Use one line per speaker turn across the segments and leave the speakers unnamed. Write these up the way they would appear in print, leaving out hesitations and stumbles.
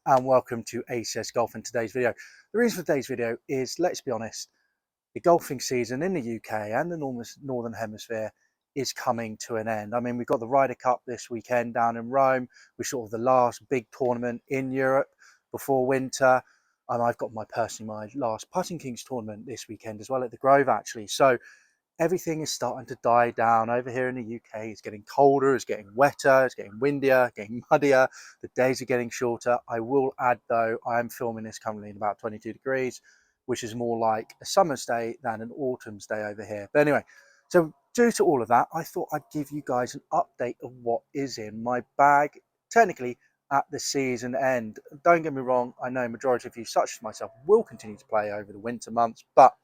and welcome to ACS Golf in today's video. The reason for today's video is, let's be honest, the golfing season in the UK and the Northern Hemisphere is coming to an end. I mean, we've got the Ryder Cup this weekend down in Rome, which is sort of the last big tournament in Europe before winter. And I've got my last Putting Kings tournament this weekend as well at the Grove, actually. So everything is starting to die down over here in the UK. It's getting colder, it's getting wetter, it's getting windier, getting muddier. The days are getting shorter. I will add though, I am filming this currently in about 22 degrees, which is more like a summer's day than an autumn's day over here. But anyway, so due to all of that, I thought I'd give you guys an update of what is in my bag, technically at the season end. Don't get me wrong, I know majority of you, such as myself, will continue to play over the winter months, but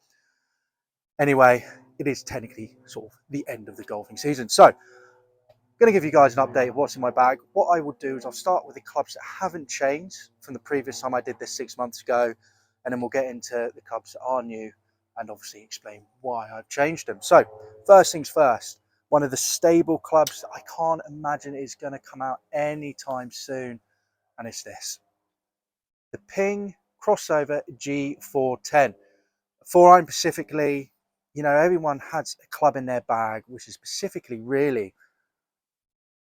anyway, it is technically sort of the end of the golfing season. So I'm going to give you guys an update of what's in my bag. What I will do is I'll start with the clubs that haven't changed from the previous time I did this 6 months ago, and then we'll get into the clubs that are new and obviously explain why I've changed them. So first things first, one of the stable clubs that I can't imagine is going to come out anytime soon, and it's this. The Ping Crossover G410. 4-iron specifically, you know, everyone has a club in their bag, which is specifically really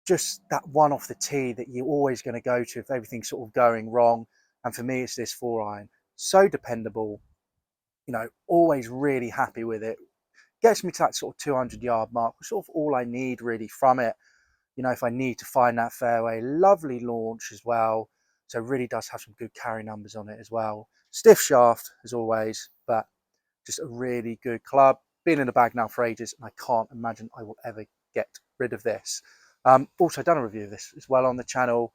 just that one off the tee that you're always going to go to if everything's sort of going wrong. And for me, it's this 4-iron. So dependable, you know, always really happy with it. Gets me to that sort of 200-yard mark, which is sort of all I need really from it. You know, if I need to find that fairway, lovely launch as well. So it really does have some good carry numbers on it as well. Stiff shaft as always, but just a really good club. Been in the bag now for ages, and I can't imagine I will ever get rid of this. Also done a review of this as well on the channel.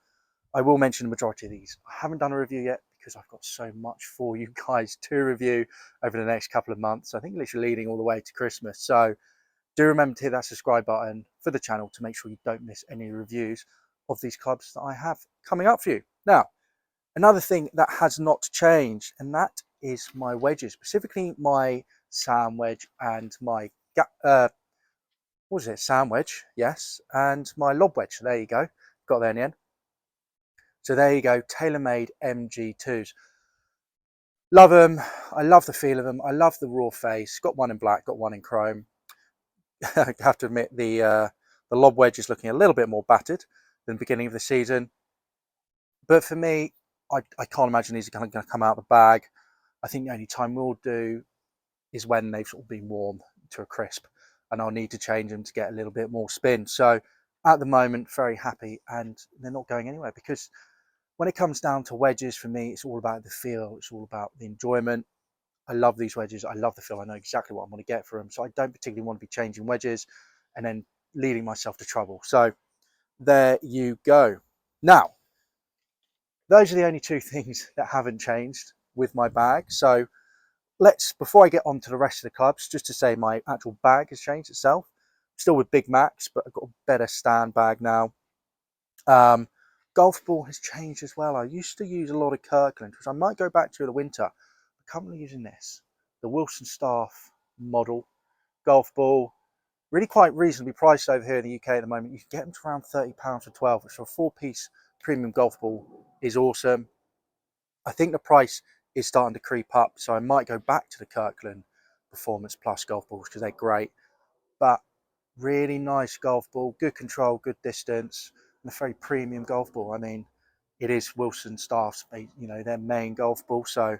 I will mention the majority of these. I haven't done a review yet because I've got so much for you guys to review over the next couple of months. I think literally leading all the way to Christmas. So do remember to hit that subscribe button for the channel to make sure you don't miss any reviews of these clubs that I have coming up for you. Now, another thing that has not changed, and that is my wedges, specifically my sand wedge and my what was it, sand wedge, yes, and my lob wedge. There you go, got there in the end. So there you go, TaylorMade MG2s. Love them. I love the feel of them. I love the raw face. Got one in black, got one in chrome. I have to admit the lob wedge is looking a little bit more battered than the beginning of the season, but for me, I can't imagine these are going to come out of the bag. I think the only time we'll do is when they've sort of been warm to a crisp, and I'll need to change them to get a little bit more spin. So at the moment, very happy, and they're not going anywhere, because when it comes down to wedges, for me, it's all about the feel. It's all about the enjoyment. I love these wedges. I love the feel. I know exactly what I'm going to get for them. So I don't particularly want to be changing wedges and then leading myself to trouble. So there you go. Now, those are the only two things that haven't changed with my bag. So before I get on to the rest of the clubs, just to say my actual bag has changed itself. Still with Big Macs, but I've got a better stand bag now. Golf ball has changed as well. I used to use a lot of Kirkland, which I might go back to in the winter. I'm currently using this, the Wilson Staff model golf ball. Really quite reasonably priced over here in the UK at the moment. You can get them to around £30 for 12, which for a 4-piece premium golf ball is awesome. I think the price is starting to creep up, so I might go back to the Kirkland Performance Plus golf balls because they're great. But really nice golf ball, good control, good distance, and a very premium golf ball. I mean, it is Wilson Staff's, you know, their main golf ball. So,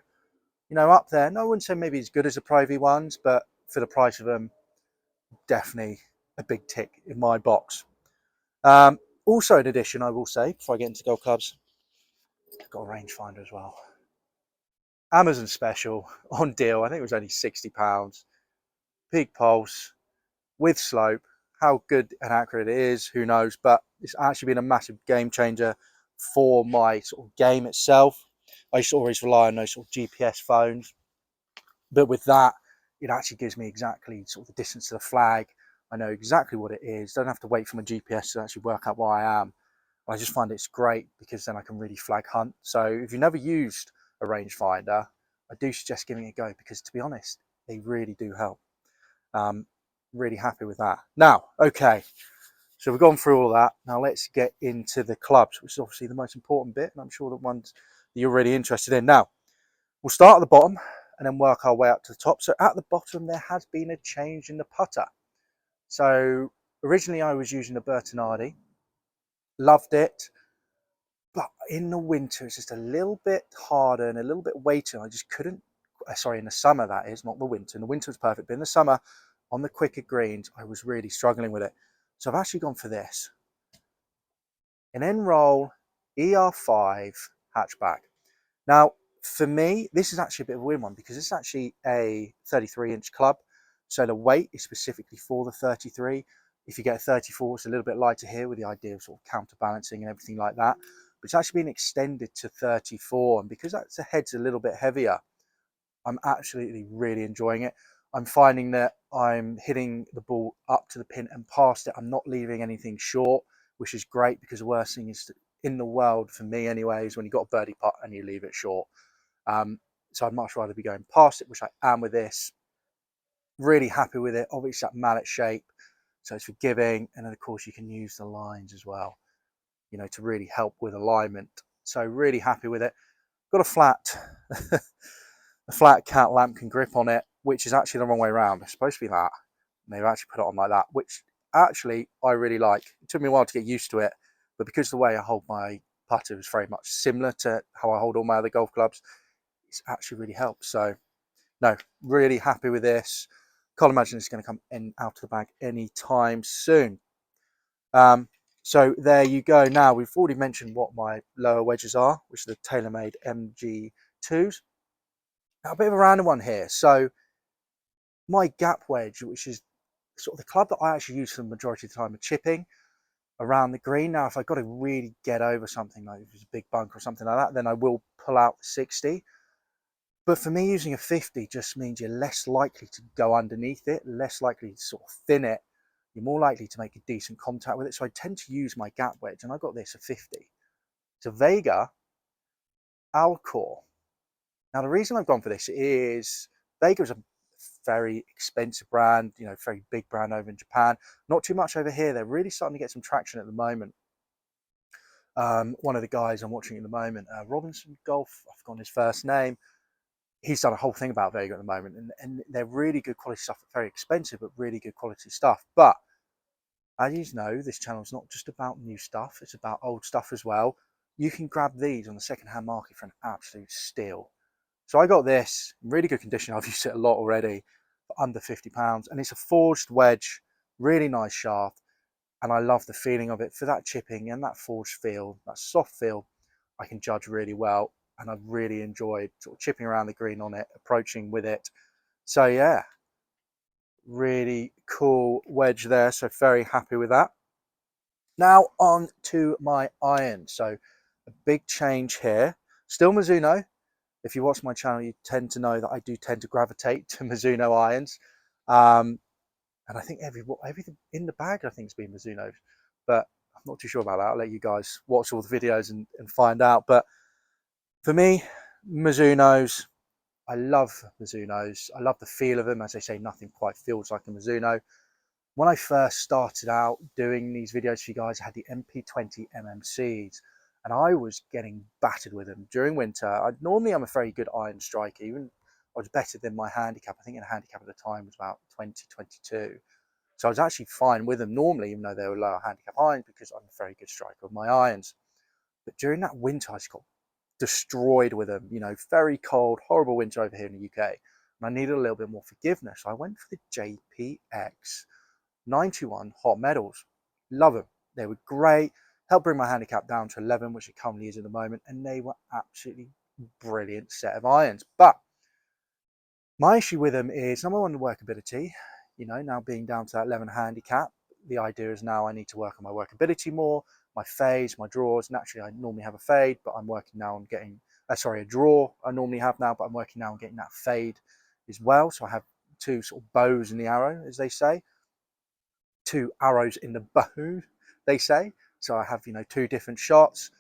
you know, up there. No, I wouldn't say maybe as good as the Pro V ones, but for the price of them, definitely a big tick in my box. Also, in addition, I will say, before I get into golf clubs, I've got a rangefinder as well. Amazon special on deal. I think it was only £60. Peak Pulse with slope. How good and accurate it is, who knows? But it's actually been a massive game changer for my sort of game itself. I used to always rely on those sort of GPS phones, but with that, it actually gives me exactly sort of the distance to the flag. I know exactly what it is. Don't have to wait for my GPS to actually work out where I am. I just find it's great because then I can really flag hunt. So if you've never used a rangefinder, I do suggest giving it a go, because to be honest, they really do help. Really happy with that. Now, okay, so we've gone through all that. Now let's get into the clubs, which is obviously the most important bit, and I'm sure the ones that you're really interested in. Now, we'll start at the bottom and then work our way up to the top. So at the bottom, there has been a change in the putter. So originally I was using the Bertinardi, loved it, but in the winter it's just a little bit harder and a little bit weightier. I just couldn't, sorry, in the summer that is, not the winter. In the winter was perfect, but in the summer on the quicker greens, I was really struggling with it. So I've actually gone for this, an Enroll ER5 hatchback. Now, for me, this is actually a bit of a weird one because it's actually a 33-inch club. So the weight is specifically for the 33. If you get a 34, it's a little bit lighter here with the idea of sort of counterbalancing and everything like that. But it's actually been extended to 34. And because the head's a little bit heavier, I'm absolutely really enjoying it. I'm finding that I'm hitting the ball up to the pin and past it. I'm not leaving anything short, which is great because the worst thing is in the world for me anyway is when you've got a birdie putt and you leave it short. So I'd much rather be going past it, which I am with this. Really happy with it. Obviously that mallet shape, so it's forgiving. And then of course you can use the lines as well, you know, to really help with alignment. So really happy with it. Got a flat, a flat cat Lampkin grip on it, which is actually the wrong way around. It's supposed to be that. And they've actually put it on like that, which actually I really like. It took me a while to get used to it, but because the way I hold my putter is very much similar to how I hold all my other golf clubs, it's actually really helped. So no, really happy with this. Can't imagine it's going to come in out of the bag anytime soon. So there you go. Now we've already mentioned what my lower wedges are, which are the TaylorMade MG2s. Now a bit of a random one here. So my gap wedge, which is sort of the club that I actually use for the majority of the time of chipping around the green. Now, if I've got to really get over something, like if it's a big bunker or something like that, then I will pull out the 60. But for me, using a 50 just means you're less likely to go underneath it, less likely to sort of thin it. You're more likely to make a decent contact with it. So I tend to use my gap wedge, and I got this a 50. It's a Vega Alcor. Now, the reason I've gone for this is Vega is a very expensive brand, you know, very big brand over in Japan. Not too much over here. They're really starting to get some traction at the moment. One of the guys I'm watching at the moment, Robinson Golf, I've forgotten his first name. He's done a whole thing about Vega at the moment, and they're really good quality stuff. Very expensive, but really good quality stuff. But as you know, this channel is not just about new stuff; it's about old stuff as well. You can grab these on the second-hand market for an absolute steal. So I got this in really good condition. I've used it a lot already for under £50, and it's a forged wedge, really nice shaft, and I love the feeling of it for that chipping and that forged feel, that soft feel. I can judge really well, and I've really enjoyed sort of chipping around the green on it, approaching with it. So yeah, really cool wedge there. So very happy with that. Now on to my iron. So a big change here. Still Mizuno. If you watch my channel, you tend to know that I do tend to gravitate to Mizuno irons. And I think everything in the bag, I think, has been Mizuno. But I'm not too sure about that. I'll let you guys watch all the videos and find out. But for me, Mizunos, I love Mizunos. I love the feel of them. As they say, nothing quite feels like a Mizuno. When I first started out doing these videos for you guys, I had the MP20 MMCs, and I was getting battered with them during winter. Normally I'm a very good iron striker. Even I was better than my handicap. I think the handicap at the time was about 20, 22. So I was actually fine with them normally, even though they were lower handicap irons, because I'm a very good striker with my irons. But during that winter, I just got destroyed with them. You know, very cold, horrible winter over here in the UK. And I needed a little bit more forgiveness. So I went for the JPX 91 hot metals. Love them. They were great. Helped bring my handicap down to 11, which it currently is at the moment. And they were absolutely brilliant set of irons. But my issue with them is number one, the workability. You know, now being down to that 11 handicap, the idea is now I need to work on my workability more, my fades, my draws. Naturally, I normally have a fade, but I'm working now on getting, a draw I normally have now, but I'm working now on getting that fade as well. So I have two sort of bows in the arrow, as they say. Two arrows in the bow, they say. So I have, you know, two different shots.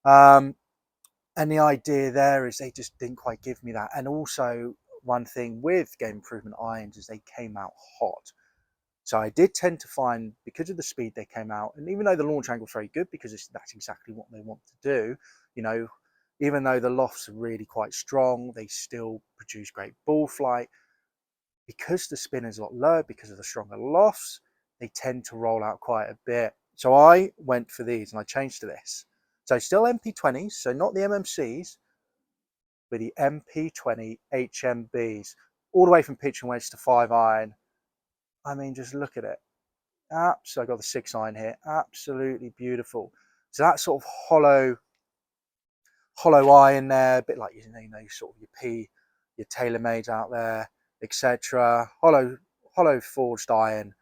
And the idea there is they just didn't quite give me that. And also one thing with game improvement irons is they came out hot. So I did tend to find, because of the speed they came out, and even though the launch angle is very good because that's exactly what they want to do, you know, Even though the lofts are really quite strong, they still produce great ball flight. Because the spin is a lot lower, because of the stronger lofts, they tend to roll out quite a bit. So I went for these and I changed to this. So still MP20s, so not the MMCs, but the MP20 HMBs, all the way from pitch and wedge to 5-iron. I mean, just look at it. So I got the 6-iron here, absolutely beautiful. So that sort of hollow iron there, a bit like you know sort of your P, your TaylorMades out there, etc. Hollow forged iron.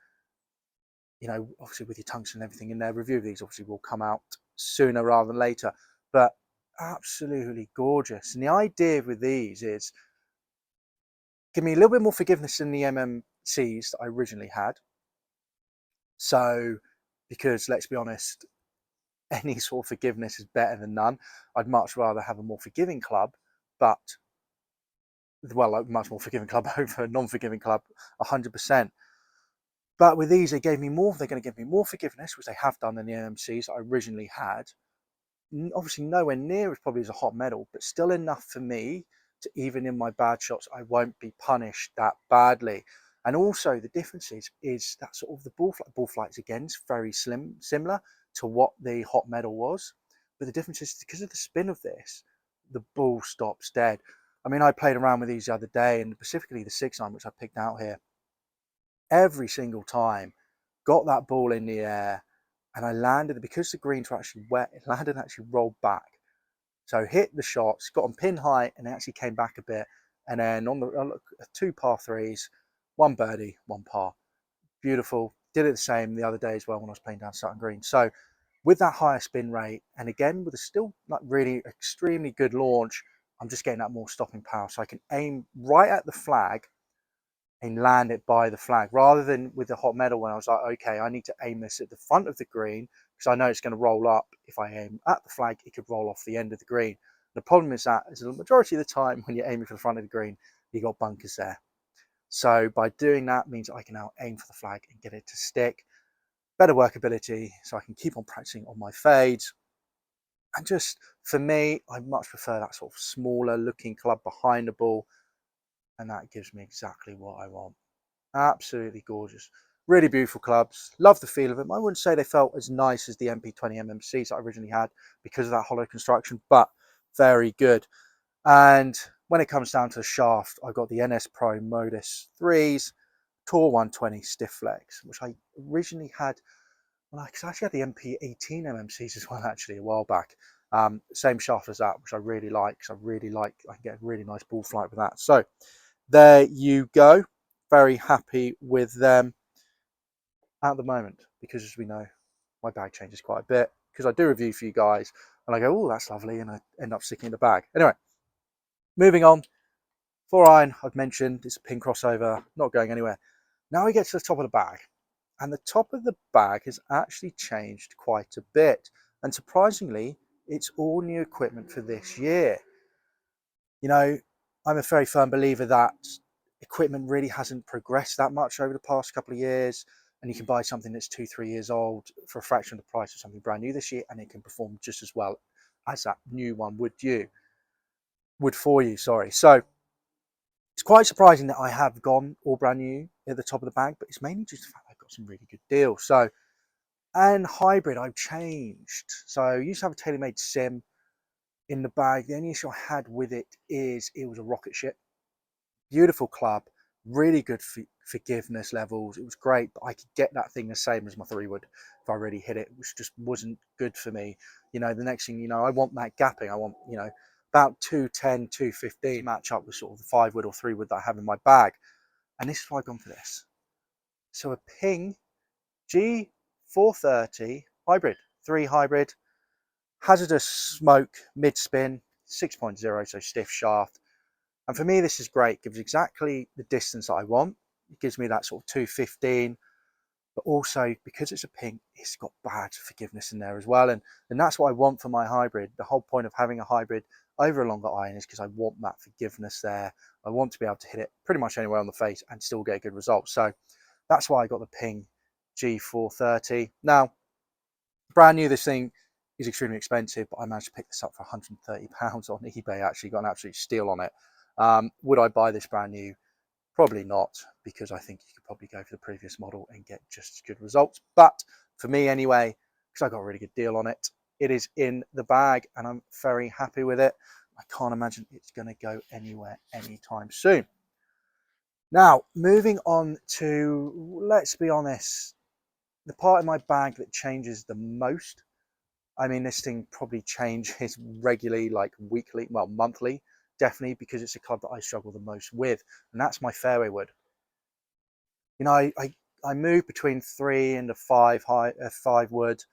You know, obviously with your tungsten and everything in there. Review of these obviously will come out sooner rather than later, but absolutely gorgeous. And the idea with these is give me a little bit more forgiveness than the MMCs that I originally had. So, because let's be honest, any sort of forgiveness is better than none. I'd much rather have a more forgiving club, but well, a much more forgiving club over a non-forgiving club, 100%. But with these, they gave me more. They're going to give me more forgiveness, which they have done than the MMCs I originally had. Obviously, nowhere near as probably as a hot metal, but still enough for me to, even in my bad shots, I won't be punished that badly. And also, the difference is that sort of the ball flight is again very similar to what the hot metal was, but the difference is because of the spin of this, the ball stops dead. I mean, I played around with these the other day, and specifically the 6-iron, which I picked out here. Every single time, got that ball in the air, and I landed, because the greens were actually wet, it landed and actually rolled back. So hit the shots, got on pin high, and it actually came back a bit. And then on the 2 par 3s, 1 birdie, 1 par. Beautiful. Did it the same the other day as well when I was playing down Sutton Green. So with that higher spin rate, and again with a still like really extremely good launch, I'm just getting that more stopping power. So I can aim right at the flag and land it by the flag, rather than with the hot metal when I was like, okay, I need to aim this at the front of the green because I know it's going to roll up. If I aim at the flag, it could roll off the end of the green. The problem is that the majority of the time when you're aiming for the front of the green, you got bunkers there. So by doing that means I can now aim for the flag and get it to stick. Better workability, so I can keep on practicing on my fades. And just for me, I much prefer that sort of smaller looking club behind the ball, and that gives me exactly what I want. Absolutely gorgeous. Really beautiful clubs. Love the feel of them. I wouldn't say they felt as nice as the MP20 MMCs that I originally had because of that hollow construction, but very good. And when it comes down to the shaft, I've got the NS Pro Modus 3s, Tour 120 stiff flex, which I originally had, well, I actually had the MP18 MMCs as well, actually, a while back. Same shaft as that, which I really like, because I can get a really nice ball flight with that. So there you go. Very happy with them at the moment, because as we know, my bag changes quite a bit because I do review for you guys and I go, oh, that's lovely, and I end up sticking in the bag. Anyway, moving on. 4-iron, I've mentioned, it's a pin crossover, not going anywhere. Now we get to the top of the bag, and the top of the bag has actually changed quite a bit, and surprisingly, it's all new equipment for this year. You know, I'm a very firm believer that equipment really hasn't progressed that much over the past couple of years, and you can buy something that's 2-3 years old for a fraction of the price of something brand new this year, and it can perform just as well as that new one would for you. Sorry. So it's quite surprising that I have gone all brand new at the top of the bag, but it's mainly just the fact I've got some really good deals. So, and hybrid, I've changed. So I used to have a TaylorMade Sim in the bag. The only issue I had with it is it was a rocket ship. Beautiful club, really good forgiveness levels. It was great, but I could get that thing the same as my 3-wood if I really hit it, which just wasn't good for me. You know, the next thing you know, I want that gapping. I want, you know, about 210, 215 match up with sort of the 5-wood or 3-wood that I have in my bag. And this is why I've gone for this. So a Ping G430 hybrid, 3 hybrid, hazardous smoke, mid spin, 6.0, so stiff shaft. And for me, this is great. It gives exactly the distance that I want. It gives me that sort of 215, but also because it's a Ping, it's got bad forgiveness in there as well. And that's what I want for my hybrid. The whole point of having a hybrid over a longer iron is because I want that forgiveness there. I want to be able to hit it pretty much anywhere on the face and still get a good result. So that's why I got the Ping G430. Now, brand new, this thing is extremely expensive, but I managed to pick this up for £130 on eBay. Actually got an absolute steal on it. Would I buy this brand new? Probably not, because I think you could probably go for the previous model and get just as good results. But for me anyway, because I got a really good deal on it, it is in the bag and I'm very happy with it. I can't imagine it's going to go anywhere anytime soon. Now, moving on to, let's be honest, the part of my bag that changes the most. I mean, this thing probably changes regularly, like weekly, well, monthly, definitely, because it's a club that I struggle the most with, and that's my fairway wood. You know, I move between 3 and a 5 high, 5 wood.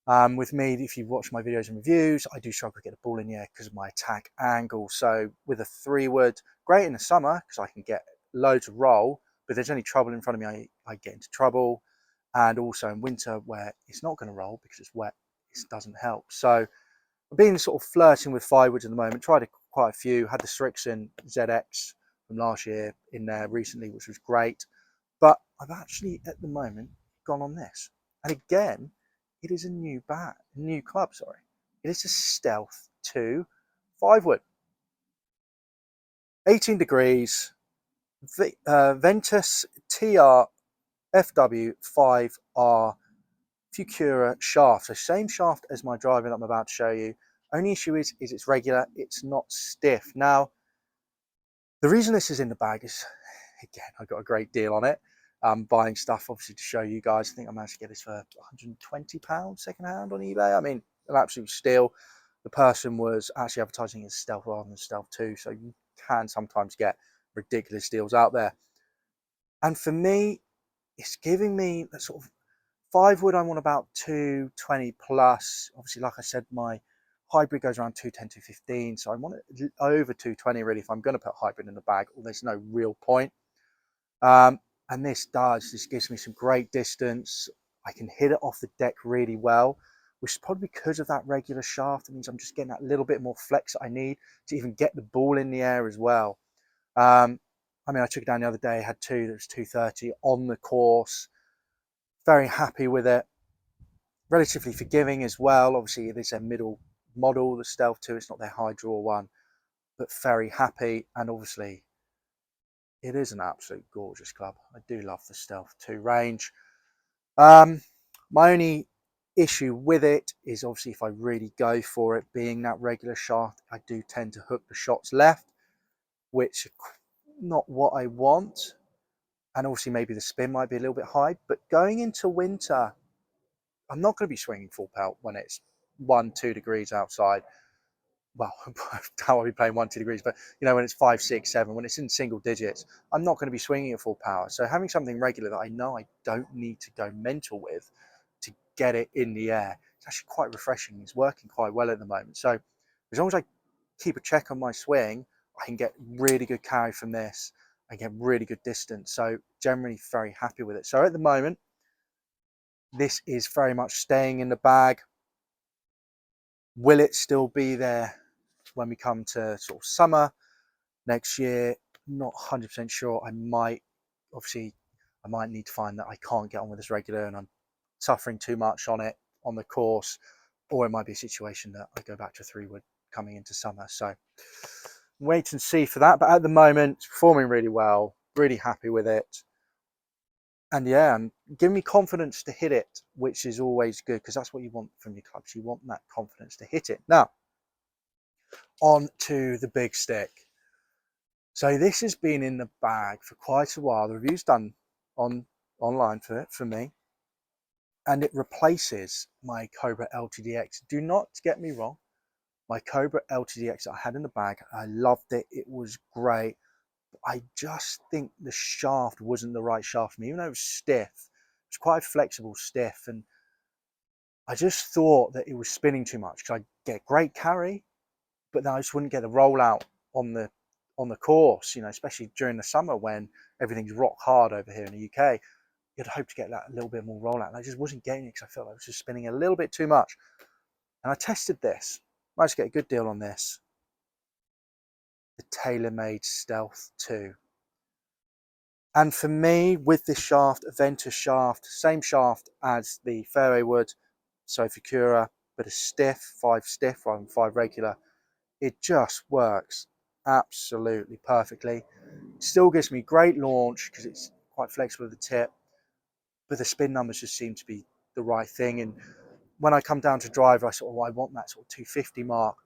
With me, if you watch my videos and reviews, I do struggle to get the ball in the air because of my attack angle. So with a 3 wood, great in the summer because I can get loads of roll, but there's any trouble in front of me, I get into trouble. And also in winter where it's not going to roll because it's wet, it doesn't help. So I've been sort of flirting with 5 woods at the moment, tried quite a few, had the Strixon ZX from last year in there recently, which was great. But I've actually at the moment gone on this. And again, it is a new club, sorry. It is a Stealth 2 5 wood. 18 degrees, Ventus TR FW5R Fucura shaft. So same shaft as my driver that I'm about to show you. Only issue is it's regular, it's not stiff. Now, the reason this is in the bag is, again, I got a great deal on it. Buying stuff obviously to show you guys. I think I managed to get this for £120 second hand on eBay. I mean, an absolute steal. The person was actually advertising it as Stealth rather than Stealth 2, so you can sometimes get ridiculous deals out there. And for me, it's giving me that sort of 5 wood. I want about 220 plus. Obviously, like I said, my hybrid goes around 210, 215, so I want it over 220 really if I'm going to put hybrid in the bag, or there's no real point. And this gives me some great distance. I can hit it off the deck really well, which is probably because of that regular shaft. It means I'm just getting that little bit more flex that I need to even get the ball in the air as well. I mean, I took it down the other day, had two, that was 230 on the course. Very happy with it. Relatively forgiving as well. Obviously, it is a middle model, the Stealth 2, it's not their high draw one, but very happy. And obviously, it is an absolute gorgeous club. I do love the Stealth 2 range. My only issue with it is obviously if I really go for it, being that regular shaft, I do tend to hook the shots left, which not what I want. And obviously maybe the spin might be a little bit high, but going into winter, I'm not going to be swinging full pelt when it's 1-2 degrees outside. Well, I'll be playing 1-2 degrees, but you know, when it's 5, 6, 7, when it's in single digits, I'm not going to be swinging at full power. So having something regular that I know I don't need to go mental with to get it in the air, it's actually quite refreshing. It's working quite well at the moment. So as long as I keep a check on my swing, I can get really good carry from this and get really good distance. So generally very happy with it. So at the moment, this is very much staying in the bag. Will it still be there when we come to sort of summer next year? Not 100% sure. I might need to find that I can't get on with this regular and I'm suffering too much on it on the course, or it might be a situation that I go back to 3 wood coming into summer. So wait and see for that. But at the moment, it's performing really well, really happy with it. And yeah, and giving me confidence to hit it, which is always good because that's what you want from your clubs. You want that confidence to hit it. Now, on to the big stick. So this has been in the bag for quite a while. The review's done online for it for me, and it replaces my Cobra LTDX. Do not get me wrong, my Cobra LTDX that I had in the bag, I loved it. It was great. I just think the shaft wasn't the right shaft for me, even though it was stiff. It's quite flexible, stiff, and I just thought that it was spinning too much because I get great carry, but then I just wouldn't get the rollout on the course, you know, especially during the summer when everything's rock hard over here in the UK. You'd hope to get that a little bit more rollout, and I just wasn't getting it because I felt like I was just spinning a little bit too much. And I tested this. Managed to get a good deal on this. The TaylorMade Stealth 2. And for me, with this shaft, a Ventus shaft, same shaft as the fairway wood, so Fucura, but a stiff, 5 stiff rather than 5 regular, it just works absolutely perfectly. Still gives me great launch because it's quite flexible at the tip, but the spin numbers just seem to be the right thing. And when I come down to drive, I want that sort of 250 mark.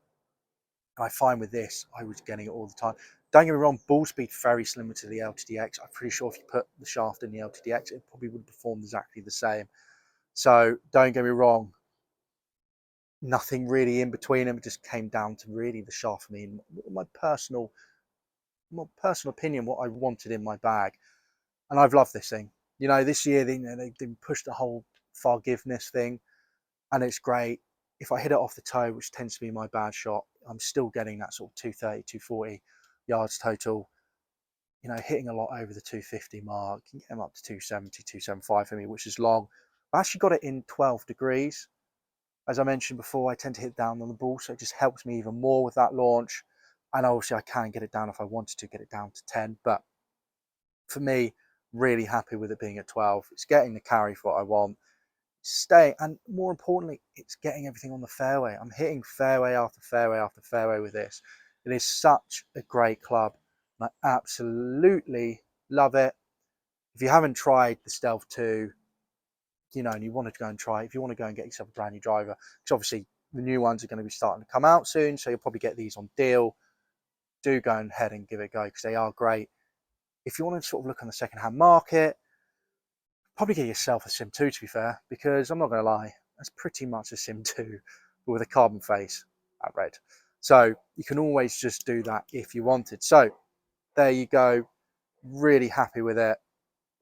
And I find with this, I was getting it all the time. Don't get me wrong, ball speed very similar to the LTDX. I'm pretty sure if you put the shaft in the LTDX, it probably would perform exactly the same. So don't get me wrong, nothing really in between them. It just came down to really the shaft for me, and my personal opinion, what I wanted in my bag. And I've loved this thing. You know, this year they pushed the whole forgiveness thing, and it's great. If I hit it off the toe, which tends to be my bad shot, I'm still getting that sort of 230, 240 yards total. You know, hitting a lot over the 250 mark. You can get them up to 270, 275 for me, which is long. I actually got it in 12 degrees. As I mentioned before, I tend to hit down on the ball, so it just helps me even more with that launch. And obviously I can get it down if I wanted to get it down to 10. But for me, really happy with it being at 12. It's getting the carry for what I want. Staying, and more importantly, it's getting everything on the fairway. I'm hitting fairway after fairway after fairway with this. It is such a great club, and I absolutely love it. If you haven't tried the Stealth 2, you know, and you want to go and try it, if you want to go and get yourself a brand new driver, because obviously the new ones are going to be starting to come out soon, so you'll probably get these on deal. Do go ahead and give it a go because they are great. If you want to sort of look on the second-hand market, probably get yourself a Sim 2 to be fair, because I'm not going to lie, that's pretty much a Sim 2 but with a carbon face at red. So you can always just do that if you wanted. So there you go. Really happy with it.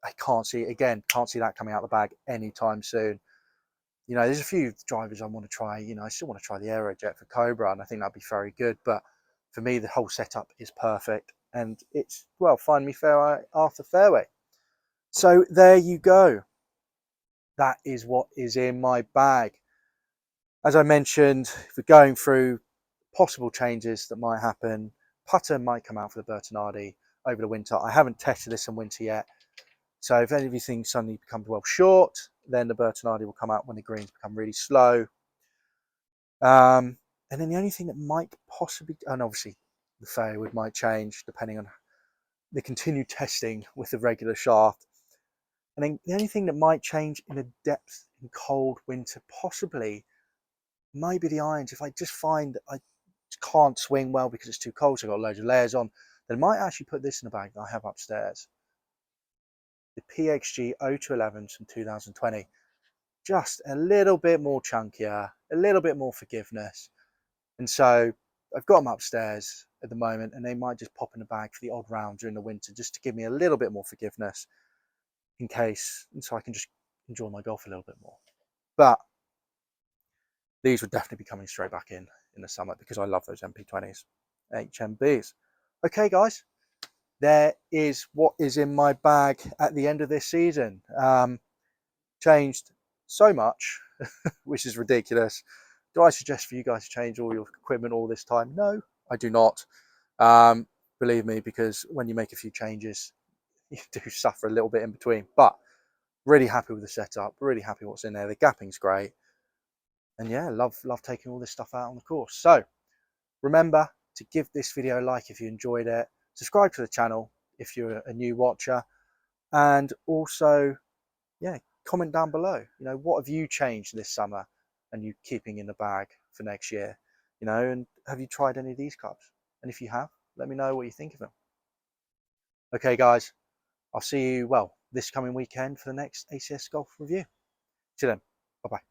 I can't see that coming out of the bag anytime soon. You know, there's a few drivers I want to try. You know, I still want to try the Aerojet for Cobra, and I think that'd be very good. But for me, the whole setup is perfect, and it's, well, find me fairway after fairway. So there you go. That is what is in my bag. As I mentioned, if we're going through possible changes that might happen, putter might come out for the Bertinardi over the winter. I haven't tested this in winter yet. So if anything suddenly becomes well short, then the Bertinardi will come out when the greens become really slow. And then the only thing that might possibly, and obviously the fairway might change depending on the continued testing with the regular shaft. And then the only thing that might change in the depth in cold winter, possibly, might be the irons. If I just find that I can't swing well because it's too cold, so I've got loads of layers on, then I might actually put this in the bag that I have upstairs. The PXG 0211s from 2020. Just a little bit more chunkier, a little bit more forgiveness. And so I've got them upstairs at the moment, and they might just pop in the bag for the odd round during the winter, just to give me a little bit more forgiveness in case, and so I can just enjoy my golf a little bit more. But these would definitely be coming straight back in the summer because I love those MP20s, HMBs. Okay, guys, there is what is in my bag at the end of this season. Changed so much, which is ridiculous. Do I suggest for you guys to change all your equipment all this time? No, I do not. Believe me, because when you make a few changes, you do suffer a little bit in between. But really happy with the setup, really happy what's in there. The gapping's great. And yeah, love taking all this stuff out on the course. So remember to give this video a like if you enjoyed it. Subscribe to the channel if you're a new watcher. And also, yeah, comment down below. You know, what have you changed this summer and you keeping in the bag for next year? You know, and have you tried any of these clubs? And if you have, let me know what you think of them. Okay, guys, I'll see you, well, this coming weekend for the next ACS Golf review. See you then. Bye-bye.